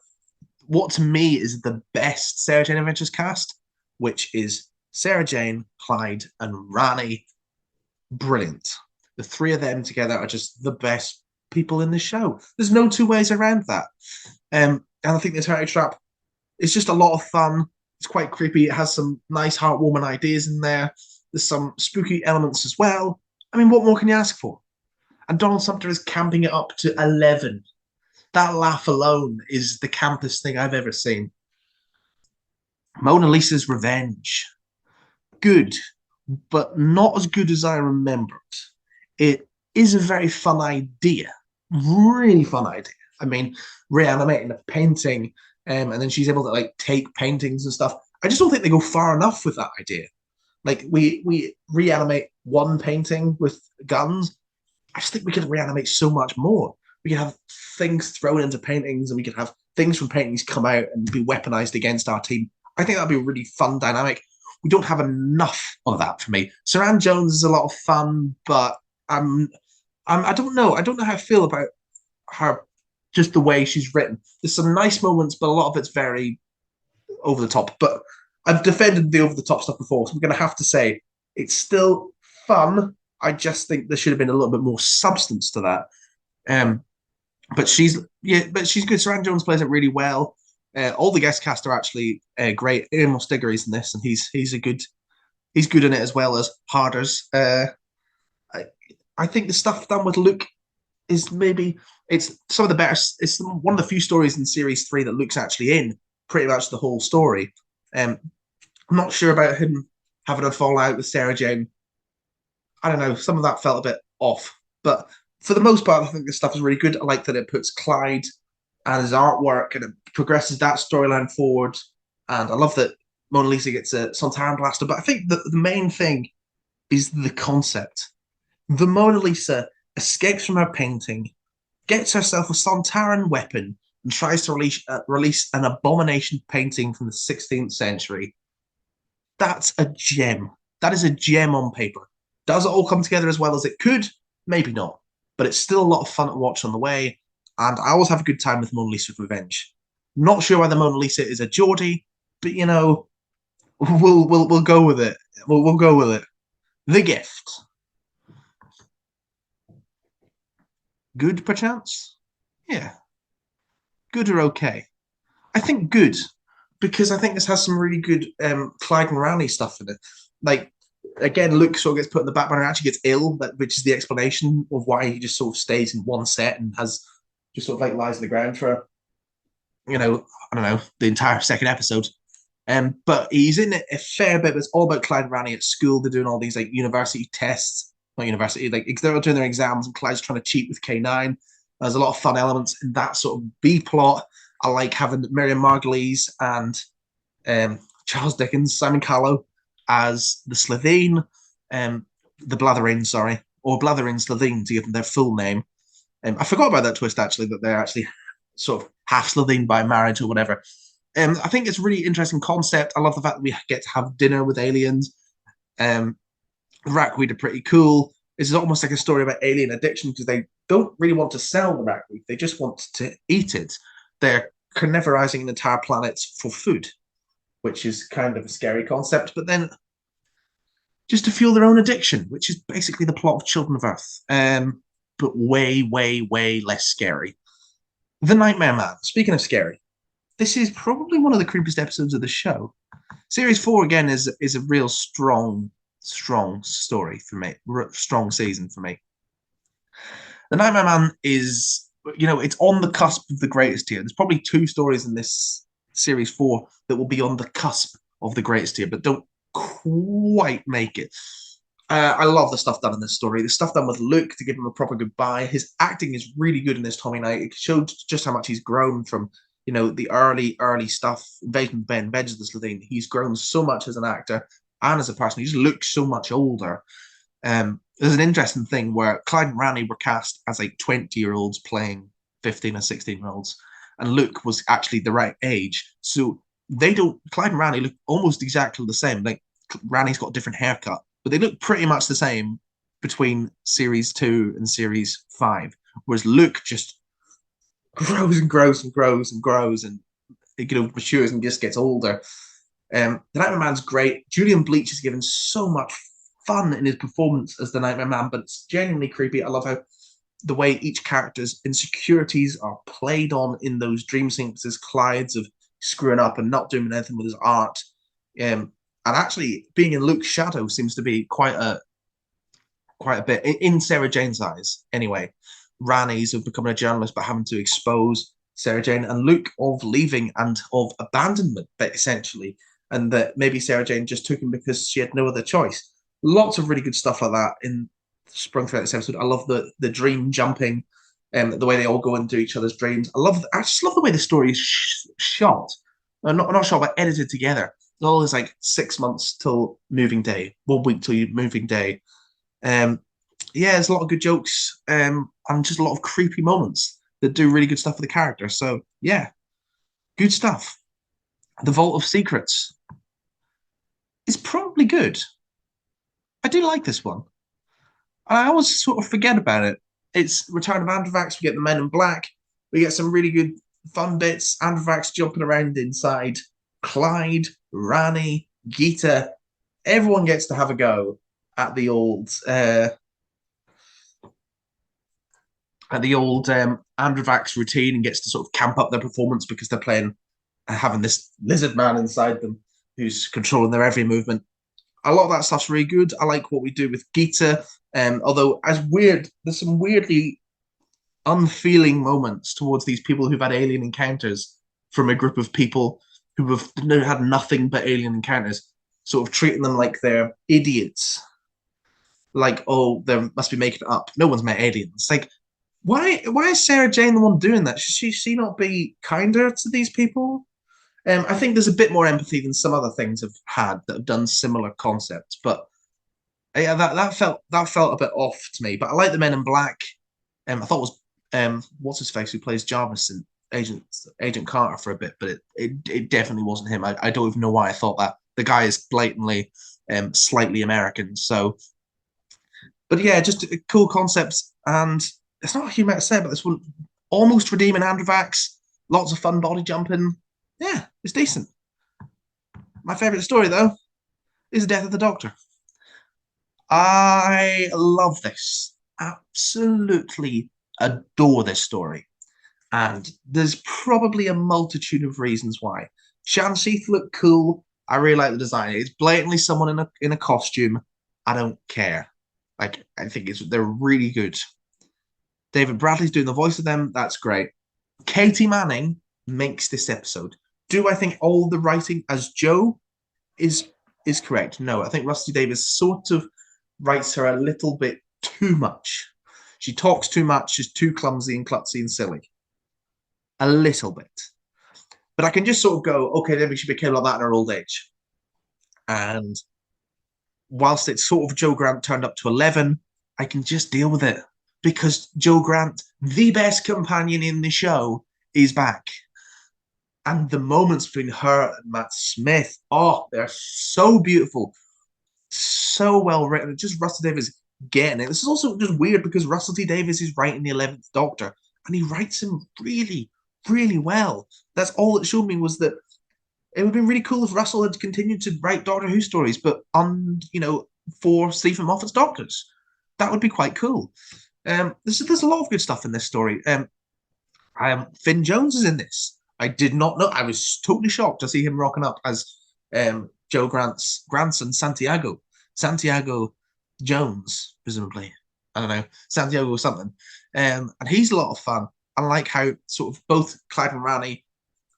what to me is the best Sarah Jane Adventures cast, which is Sarah Jane, Clyde, and Rani. Brilliant. The three of them together are just the best people in the show. There's no two ways around that. And I think the Eternity Trap is just a lot of fun. It's quite creepy. It has some nice, heartwarming ideas in there. There's some spooky elements as well. I mean, what more can you ask for? And Donald Sumter is camping it up to 11. That laugh alone is the campest thing I've ever seen. Mona Lisa's Revenge. Good, but not as good as I remembered. It is a very fun idea. Really fun idea. I mean, reanimating a painting, and then she's able to like take paintings and stuff. I just don't think they go far enough with that idea. Like we reanimate one painting with guns. I just think we could reanimate so much more. We could have things thrown into paintings, and we could have things from paintings come out and be weaponized against our team. I think that'd be a really fun dynamic. We don't have enough of that for me. Saran Jones is a lot of fun, but I don't know. I don't know how I feel about her, just the way she's written. There's some nice moments, but a lot of it's very over the top. But I've defended the over-the-top stuff before, so I'm going to have to say it's still fun. I just think there should have been a little bit more substance to that. Um, but she's good. Saran Jones plays it really well. All the guest cast are actually great. Ian Mostiggery's in this, and he's good in it as well as Harders. I, I think the stuff done with Luke is maybe it's some of the better. It's one of the few stories in series 3 that Luke's actually in pretty much the whole story. I'm not sure about him having a fallout with Sarah Jane. I don't know. Some of that felt a bit off, but for the most part, I think this stuff is really good. I like that it puts Clyde and his artwork and it progresses that storyline forward. And I love that Mona Lisa gets a Sontaran blaster. But I think the main thing is the concept. The Mona Lisa escapes from her painting, gets herself a Sontaran weapon, and tries to release an abomination painting from the 16th century. That's a gem. That is a gem on paper. Does it all come together as well as it could? Maybe not. But it's still a lot of fun to watch on the way. And I always have a good time with Mona Lisa's Revenge. Not sure whether Mona Lisa is a Geordie, but you know, we'll go with it. We'll go with it. The Gift. Good, perchance? Yeah. Good or okay? I think good, because I think this has some really good Clyde and Rani stuff in it. Like, again, Luke sort of gets put in the back burner and actually gets ill, which is the explanation of why he just sort of stays in one set and has just sort of like lies on the ground for, you know, I don't know, the entire second episode. But he's in it a fair bit. But it's all about Clyde and Rani at school. They're doing all these like university tests, not university, like they're doing their exams, and Clyde's trying to cheat with K9. There's a lot of fun elements in that sort of B plot. I like having Miriam Margolyes and Charles Dickens, Simon Callow as the Slitheen, the Blathereen, sorry, or Blathereen Slitheen to give them their full name. I forgot about that twist actually, that they're actually sort of half Slitheen by marriage or whatever. I think it's a really interesting concept. I love the fact that we get to have dinner with aliens. Racweed are pretty cool. This is almost like a story about alien addiction because they don't really want to sell the racweed. They just want to eat it. They're carnivorizing an entire planet for food, which is kind of a scary concept. But then just to fuel their own addiction, which is basically the plot of Children of Earth, but way, way, way less scary. The Nightmare Man. Speaking of scary, this is probably one of the creepiest episodes of the show. Series 4, again, is a real strong story for me. Strong season for me. The Nightmare Man is, you know, it's on the cusp of the greatest tier. There's probably 2 stories in this Series 4 that will be on the cusp of the greatest tier, but don't quite make it. I love the stuff done in this story. The stuff done with Luke to give him a proper goodbye. His acting is really good in this Tommy Night. It showed just how much he's grown from, you know, the early stuff. Invasion of Ben, Veg of the Slitheen. He's grown so much as an actor and as a person. He just looks so much older. There's an interesting thing where Clyde and Rani were cast as like 20-year-olds playing 15 or 16-year-olds, and Luke was actually the right age. So Clyde and Rani look almost exactly the same. Like Rani's got a different haircut, but they look pretty much the same between Series 2 and Series 5. Whereas Luke just grows and grows and grows and grows and, you know, matures and just gets older. The Nightmare Man's great. Julian Bleach is given so much fun in his performance as the Nightmare Man, but it's genuinely creepy. I love how the way each character's insecurities are played on in those dream sequences. Clyde's of screwing up and not doing anything with his art. And actually being in Luke's shadow seems to be quite a bit, in Sarah Jane's eyes anyway. Rani's of becoming a journalist but having to expose Sarah Jane, and Luke of leaving and of abandonment, essentially, and that maybe Sarah Jane just took him because she had no other choice. Lots of really good stuff like that in sprung throughout this episode. I love the dream jumping, the way they all go into each other's dreams. I just love the way the story is shot. Not shot, but edited together. It's always like 6 months till moving day, 1 week till moving day. Yeah, there's a lot of good jokes, and just a lot of creepy moments that do really good stuff for the character. So yeah, good stuff. The Vault of Secrets is probably good. I do like this one. I always sort of forget about it. It's Return of Androvax. We get the Men in Black. We get some really good fun bits. Androvax jumping around inside Clyde, Rani, Gita, everyone gets to have a go at the old Androvax routine and gets to sort of camp up their performance because they're playing having this lizard man inside them who's controlling their every movement. A lot of that stuff's really good. I like what we do with Gita. Although as weird, there's some weirdly unfeeling moments towards these people who've had alien encounters from a group of people who have had nothing but alien encounters, sort of treating them like they're idiots. Like, oh, they must be making it up. No one's met aliens. Like, why is Sarah Jane the one doing that? Should she not be kinder to these people? I think there's a bit more empathy than some other things have had that have done similar concepts, but yeah, that felt a bit off to me. But I like the Men in Black. I thought it was what's his face who plays Jarvis and Agent Carter for a bit, but it definitely wasn't him. I don't even know why I thought that. The guy is blatantly slightly American. So, but yeah, just cool concepts, and it's not a huge amount to say about this one. Almost redeeming Androvax, lots of fun body jumping. Yeah, it's decent. My favorite story though is the death of the Doctor. I love this. Absolutely adore this story. And there's probably a multitude of reasons why. Shan Sheath looked cool. I really like the design. It's blatantly someone in a costume. I don't care. Like, I think they're really good. David Bradley's doing the voice of them. That's great. Katie Manning makes this episode. Do I think all the writing as Joe is correct? No, I think Rusty Davies sort of writes her a little bit too much. She talks too much. She's too clumsy and klutzy and silly. A little bit. But I can just sort of go, okay, maybe she became like that in her old age. And whilst it's sort of Joe Grant turned up to 11, I can just deal with it. Because Joe Grant, the best companion in the show, is back. And the moments between her and Matt Smith, oh, they're so beautiful. So well written. Just Russell Davies getting it. This is also just weird because Russell T Davies is writing the 11th Doctor. And he writes him really, really well. That's all it showed me was that it would have been really cool if Russell had continued to write Doctor Who stories, but for Stephen Moffat's Doctors. That would be quite cool. There's a lot of good stuff in this story. Finn Jones is in this. I did not know. I was totally shocked to see him rocking up as Joe Grant's grandson, Santiago. Santiago Jones, presumably. I don't know. Santiago or something. And he's a lot of fun. I like how sort of both Clyde and Rani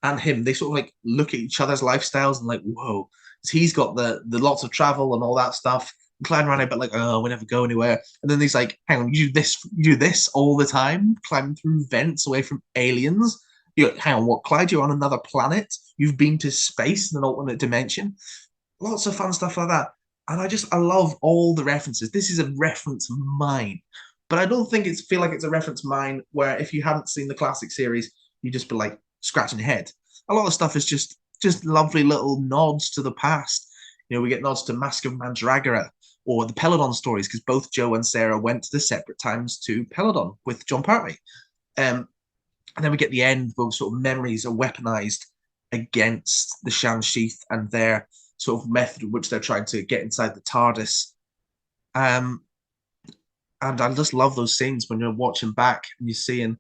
and him, they sort of like look at each other's lifestyles and like, whoa. He's got the lots of travel and all that stuff. Clyde ran out, but like, oh, we never go anywhere. And then he's like, hang on, you do this all the time, climbing through vents away from aliens. You're like, hang on, what, Clyde? You're on another planet. You've been to space in an alternate dimension. Lots of fun stuff like that. And I love all the references. This is a reference mine, but I don't think feel like it's a reference mine where if you hadn't seen the classic series, you just be like scratching your head. A lot of stuff is just lovely little nods to the past. We get nods to Mask of Mandragora or the Peladon stories because both Joe and Sarah went to the separate times to Peladon with John Pertwee. And then we get the end where sort of memories are weaponized against the Shan Sheath and their sort of method in which they're trying to get inside the TARDIS. And I just love those scenes when you're watching back and you're seeing,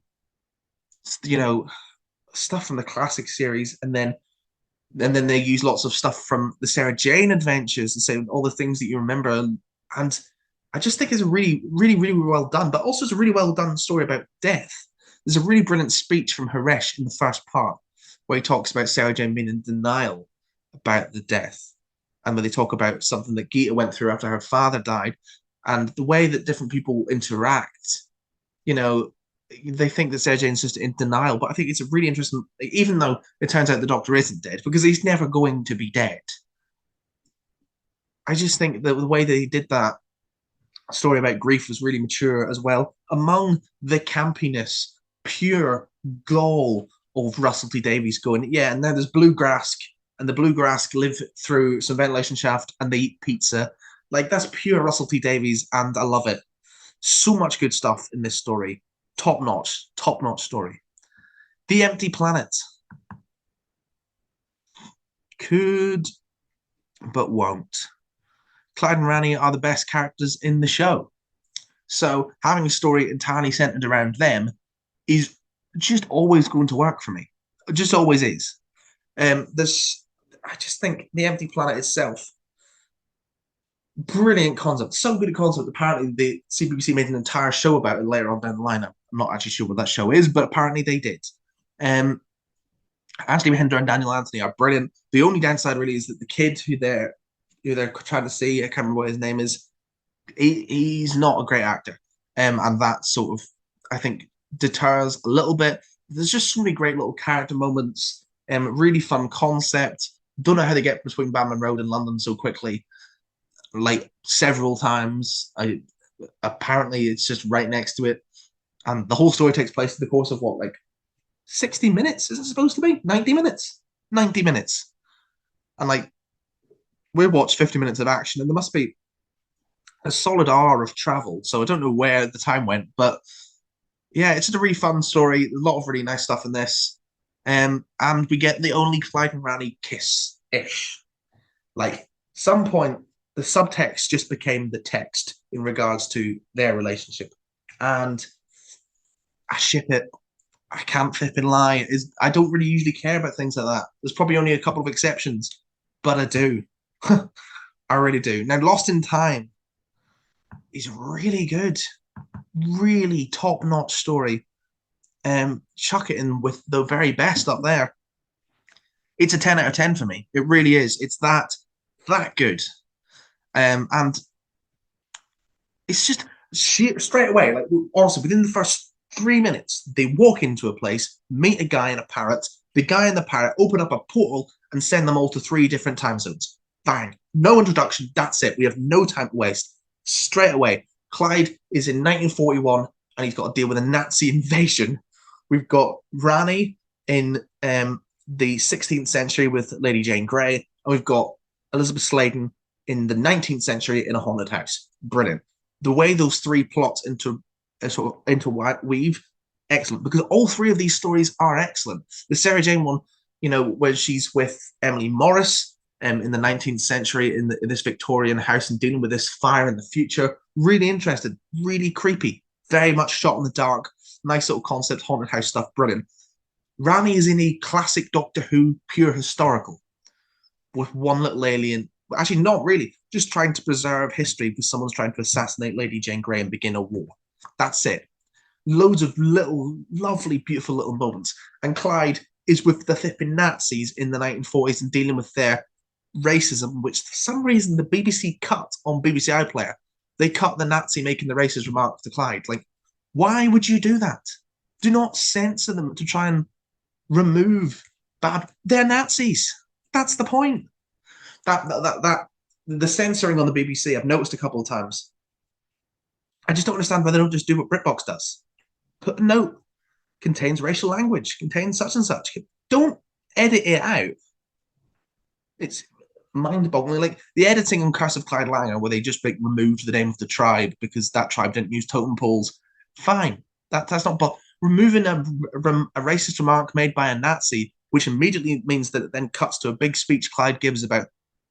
stuff from the classic series, and then they use lots of stuff from the Sarah Jane adventures and say all the things that you remember. And I just think it's a really, really, really well done, but also it's a really well done story about death. There's a really brilliant speech from Haresh in the first part where he talks about Sarah Jane being in denial about the death, and where they talk about something that Gita went through after her father died, and the way that different people interact. They think that Sarah Jane's just in denial, but I think it's a really interesting, even though it turns out the Doctor isn't dead, because he's never going to be dead. I just think that the way that he did that story about grief was really mature as well. Among the campiness, pure gall of Russell T Davies going, yeah, and then there's Bluegrass, and the Bluegrass live through some ventilation shaft and they eat pizza. Like, that's pure Russell T Davies, and I love it. So much good stuff in this story. Top notch story. The Empty Planet. Could, but won't. Clyde and Rani are the best characters in the show. So having a story entirely centered around them is just always going to work for me. It just always is. I just think the Empty Planet itself, brilliant concept, so good a concept. Apparently, the CBBC made an entire show about it later on down the line. I'm not actually sure what that show is, but apparently they did. Ashley Mahinder and Daniel Anthony are brilliant. The only downside really is that the kid who they're trying to see, I can't remember what his name is, he's not a great actor. And that sort of, I think, deters a little bit. There's just so many great little character moments. Really fun concept. Don't know how they get between Banman Road and London so quickly. Like several times. Apparently it's just right next to it. And the whole story takes place in the course of what, like 60 minutes? Is it supposed to be? 90 minutes? 90 minutes. And like we watched 50 minutes of action, and there must be a solid hour of travel. So I don't know where the time went, but yeah, it's just a really fun story. A lot of really nice stuff in this. And we get the only Clyde and Rani kiss-ish. Like, some point, the subtext just became the text in regards to their relationship. And I ship it. I can't flip and lie. I don't really usually care about things like that. There's probably only a couple of exceptions, but I do. I really do. Now, Lost in Time is really good. Really top-notch story. Chuck it in with the very best up there. It's a 10 out of 10 for me. It really is. It's that good. And it's just straight away, like also within the first 3 minutes, they walk into a place, meet a guy and a parrot. The guy and the parrot open up a portal and send them all to 3 different time zones. Bang. No introduction. That's it. We have no time to waste. Straight away. Clyde is in 1941 and he's got to deal with a Nazi invasion. We've got Rani in the 16th century with Lady Jane Grey, and we've got Elizabeth Sladen in the 19th century in a haunted house. Brilliant. The way those 3 plots interweave, excellent, because all 3 of these stories are excellent. The Sarah Jane one, where she's with Emily Morris in the 19th century in this Victorian house and dealing with this fire in the future. Really interested, really creepy, very much shot in the dark. Nice little concept, haunted house stuff, brilliant. Rani is in a classic Doctor Who, pure historical, with one little alien. Actually, not really, just trying to preserve history because someone's trying to assassinate Lady Jane Grey and begin a war. That's it. Loads of little, lovely, beautiful little moments. And Clyde is with the flipping Nazis in the 1940s and dealing with their racism, which for some reason the BBC cut on BBC iPlayer. They cut the Nazi making the racist remarks to Clyde. Like, why would you do that? Do not censor them to try and remove bad. They're Nazis. That's the point. That the censoring on the BBC, I've noticed a couple of times. I just don't understand why they don't just do what BritBox does. Put a note, contains racial language, contains such and such. Don't edit it out. It's mind-boggling. Like the editing on Curse of Clyde Langer, where they just removed the name of the tribe because that tribe didn't use totem poles. Fine, that's not. But removing a racist remark made by a Nazi, which immediately means that it then cuts to a big speech Clyde gives about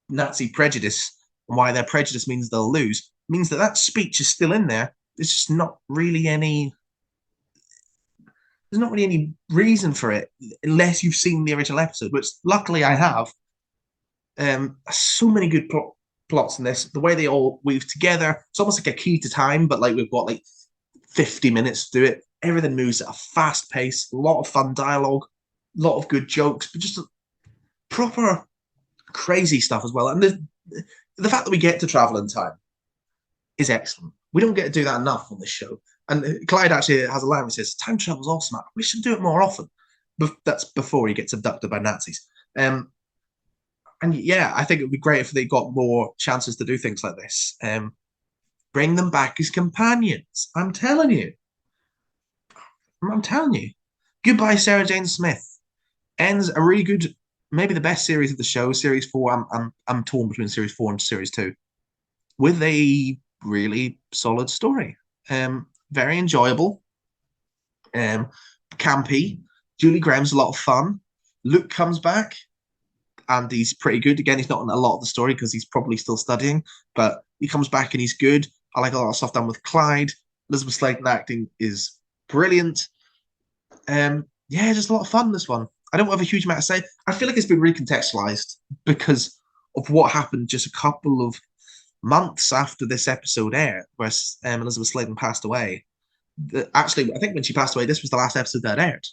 Nazi prejudice and why their prejudice means they'll lose, means that speech is still in there. There's just not really any. There's not really any reason for it unless you've seen the original episode, which luckily I have. So many good plots in this. The way they all weave together, it's almost like a key to time, but like we've got like 50 minutes to do it. Everything moves at a fast pace, a lot of fun dialogue, a lot of good jokes, but just proper crazy stuff as well. And the fact that we get to travel in time is excellent. We don't get to do that enough on this show. And Clyde actually has a line where he says, time travel's awesome. We should do it more often. But that's before he gets abducted by Nazis. And yeah, I think it would be great if they got more chances to do things like this. Bring them back as companions. I'm telling you. Goodbye, Sarah Jane Smith. Ends a really good, maybe the best series of the show, Series 4. I'm torn between Series 4 and Series 2. With a really solid story. Very enjoyable. Campy. Julie Graham's a lot of fun. Luke comes back. and he's pretty good. Again, he's not in a lot of the story because he's probably still studying, but he comes back and he's good. I like a lot of stuff done with Clyde. Elizabeth Sladen acting is brilliant. Yeah, just a lot of fun, this one. I don't have a huge amount to say. I feel like it's been recontextualized because of what happened just a couple of months after this episode aired, where Elizabeth Sladen passed away. Actually, I think when she passed away, this was the last episode that aired.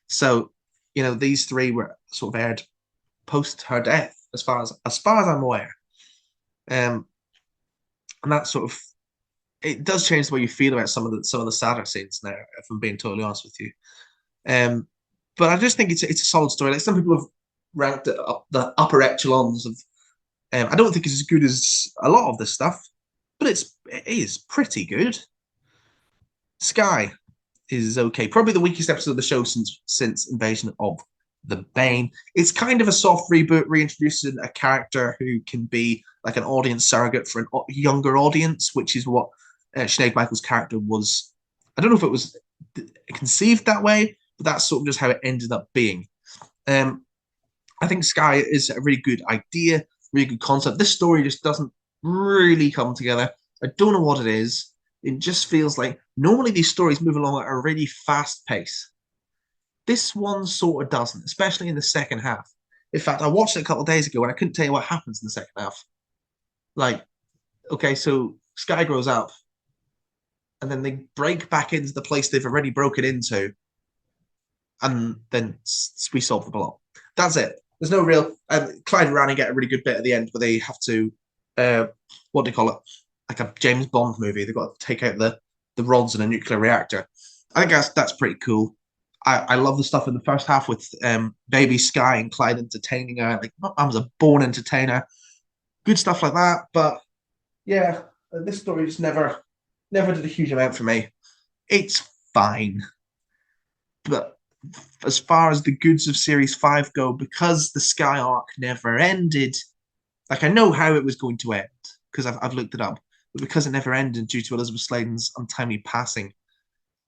So, these three were sort of aired post her death, as far as I'm aware. And that sort of it does change the way you feel about some of the sadder scenes there, if I'm being totally honest with you. But I just think it's a solid story. Like, some people have ranked it up the upper echelons of. I don't think it's as good as a lot of this stuff, but it is pretty good. Sky is okay. Probably the weakest episode of the show since Invasion of the Bane. It's kind of a soft reboot, reintroducing a character who can be like an audience surrogate for a younger audience, which is what Sinead Michaels' character was. I don't know if it was conceived that way, but that's sort of just how it ended up being. I think Sky is a really good idea, really good concept. This story just doesn't really come together. I don't know what it is. It just feels like normally these stories move along at a really fast pace. This one sort of doesn't, especially in the second half. In fact, I watched it a couple of days ago and I couldn't tell you what happens in the second half. Like, okay, so Sky grows up and then they break back into the place they've already broken into, and then we solve the plot. That's it. There's no real. Clyde and Rani get a really good bit at the end where they have to, what do you call it? Like a James Bond movie. They've got to take out the rods in a nuclear reactor. I think that's pretty cool. I love the stuff in the first half with baby Sky and Clyde entertaining her. Like, I was a born entertainer. Good stuff like that. But yeah, this story just never did a huge amount for me. It's fine. But as far as the goods of Series 5 go, because the Sky arc never ended, like, I know how it was going to end because I've looked it up, but because it never ended due to Elizabeth Sladen's untimely passing,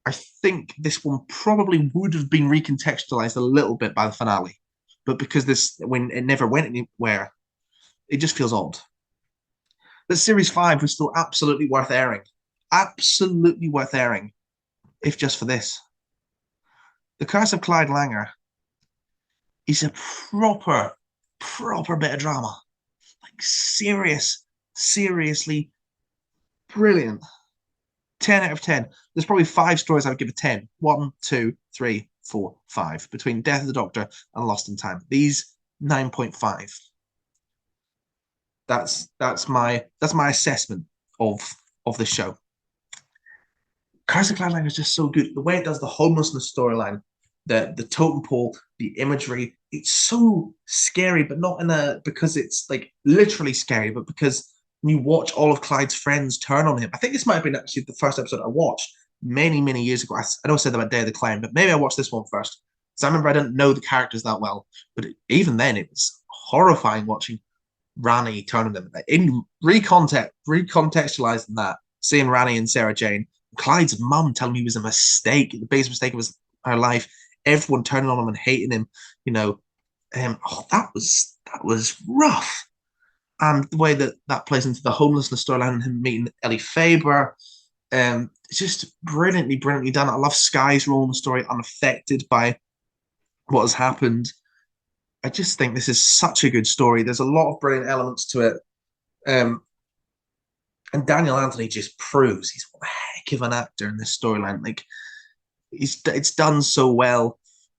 I think this one probably would have been recontextualized a little bit by the finale. But because when it never went anywhere, it just feels odd. But Series 5 was still absolutely worth airing. Absolutely worth airing, if just for this. The Curse of Clyde Langer is a proper bit of drama. Like, seriously brilliant. 10 out of 10. There's probably 5 stories I would give a 10. 1, 2, 3, 4, 5. Between Death of the Doctor and Lost in Time. These 9.5. That's my assessment of the show. Curse of Clyde Langer is just so good. The way it does the homelessness storyline, the totem pole, the imagery, it's so scary, but not because it's like literally scary, but because you watch all of Clyde's friends turn on him. I think this might have been actually the first episode I watched many years ago. I know I said about Day of the Clown, but maybe I watched this one first. Because I remember I didn't know the characters that well. But even then, it was horrifying watching Rani turn on them. In recontextualizing that, seeing Rani and Sarah Jane, Clyde's mum telling me it was a mistake, the biggest mistake of her life, everyone turning on him and hating him, that was rough. And the way that plays into the homelessness storyline and him meeting Ellie Faber, it's just brilliantly done. I love Sky's role in the story, unaffected by what has happened. I just think this is such a good story. There's a lot of brilliant elements to it. And Daniel Anthony just proves he's one heck of an actor in this storyline. Like, it's done so well.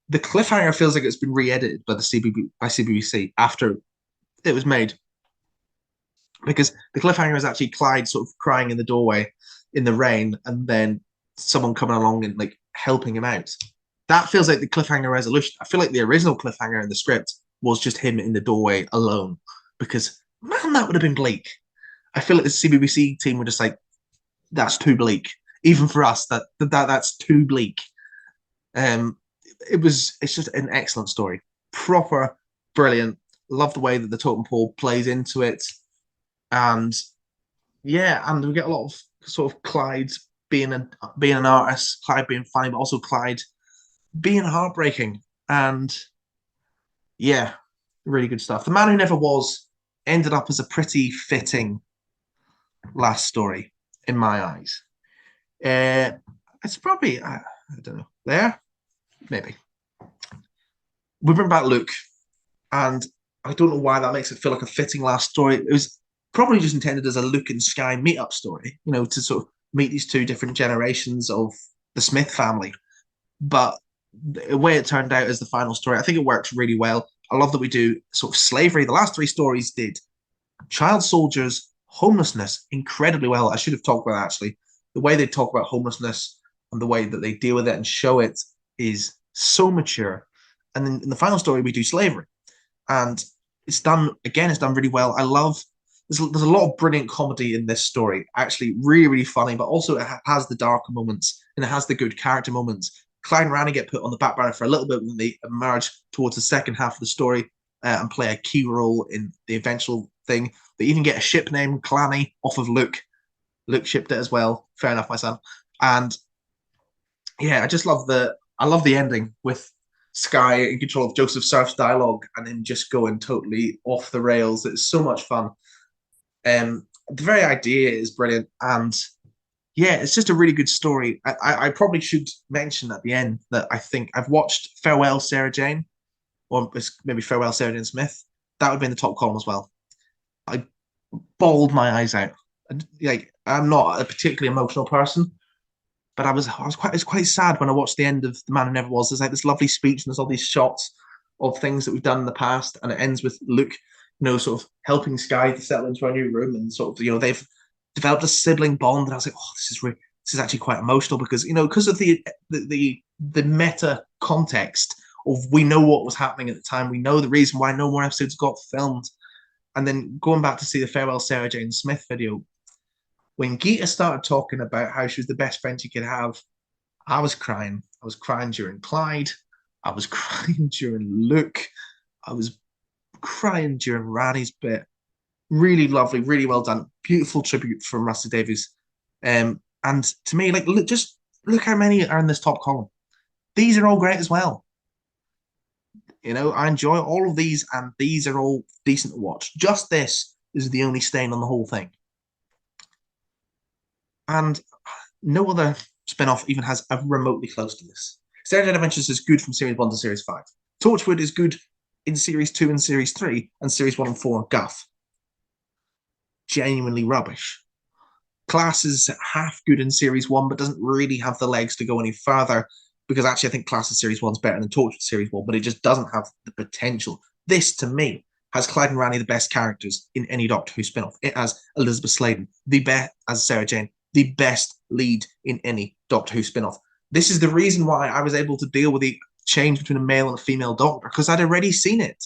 The cliffhanger feels like it's been re-edited by CBBC after it was made. Because the cliffhanger is actually Clyde sort of crying in the doorway in the rain, and then someone coming along and like helping him out. That feels like the cliffhanger resolution. I feel like the original cliffhanger in the script was just him in the doorway alone, because man, that would have been bleak. I feel like the CBBC team were just like, that's too bleak, even for us. That's too bleak. It's just an excellent story, proper brilliant. Love the way that the totem pole plays into it. And yeah, and we get a lot of sort of Clyde being an artist, Clyde being funny, but also Clyde being heartbreaking. And yeah, Really good stuff. The Man Who Never Was ended up as a pretty fitting last story in my eyes. It's probably, I don't know, there? Maybe. We bring back Luke, and I don't know why that makes it feel like a fitting last story. It was probably just intended as a Luke and Sky meet-up story, you know, to sort of meet these two different generations of the Smith family. But the way it turned out as the final story, I think it works really well. I love that we do sort of slavery. The last three stories did child soldiers, homelessness incredibly well. I should have talked about that, actually. The way they talk about homelessness and the way that they deal with it and show it is so mature. And then in the final story, we do slavery. And it's done, again, it's done really well. I love, there's a lot of brilliant comedy in this story. Actually, really, really funny, but also it has the darker moments and it has the good character moments. Clyde and Rani get put on the back burner for a little bit when they emerge towards the second half of the story and play a key role in the eventual thing. They even get a ship named Clanny off of Luke. Luke shipped it as well. Fair enough, my son. And yeah, I love the ending with Sky in control of Joseph Surf's dialogue and him just going totally off the rails. It's so much fun. The very idea is brilliant, and yeah, it's just a really good story. I probably should mention at the end that I think I've watched Farewell Sarah Jane, or maybe Farewell Sarah Jane Smith. That would be in the top column as well. I bawled my eyes out. Like, I'm not a particularly emotional person, but it was quite sad when I watched the end of The Man Who Never Was. There's like this lovely speech and there's all these shots of things that we've done in the past, and it ends with Luke, you know, sort of helping Sky to settle into a new room, and sort of, you know, they've developed a sibling bond. And I was like, oh, this is actually quite emotional because, you know, because of the meta context of we know what was happening at the time, we know the reason why no more episodes got filmed, and then going back to see the Farewell Sarah Jane Smith video, when Geeta started talking about how she was the best friend she could have, I was crying. I was crying during Clyde. I was crying during Luke. I was crying during Rani's bit. Really lovely, really well done. Beautiful tribute from Rusty Davies. And to me, like, just look how many are in this top column. These are all great as well. You know, I enjoy all of these, and these are all decent to watch. Just this is the only stain on the whole thing. And no other spin-off even has a remotely close to this. Sarah Jane Adventures is good from Series 1 to Series 5. Torchwood is good in Series 2 and Series 3, and Series 1 and 4 guff. Genuinely rubbish. Class is half good in Series 1, but doesn't really have the legs to go any further, because actually I think Class of Series 1 is better than Torchwood Series 1, but it just doesn't have the potential. This, to me, has Clyde and Rani the best characters in any Doctor Who spin-off. It has Elizabeth Sladen, the best as Sarah Jane, the best lead in any Doctor Who spin-off. This is the reason why I was able to deal with the change between a male and a female Doctor, because I'd already seen it.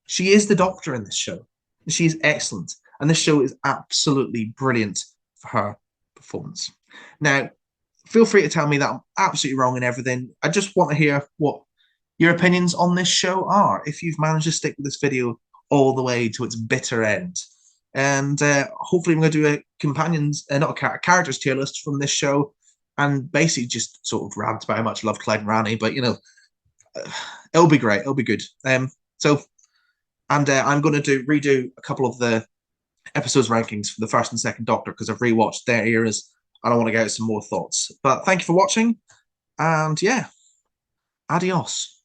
She is the Doctor in this show. She is excellent. And this show is absolutely brilliant for her performance. Now, feel free to tell me that I'm absolutely wrong in everything. I just want to hear what your opinions on this show are, if you've managed to stick with this video all the way to its bitter end. And hopefully I'm going to do a companions, not a characters tier list from this show, and basically just sort of rant about how much I love Clyde and Rani. But, you know, it'll be great. It'll be good. I'm going to redo a couple of the episodes rankings for the first and second Doctor, because I've rewatched their eras and I want to get some more thoughts. But thank you for watching, and yeah, adios.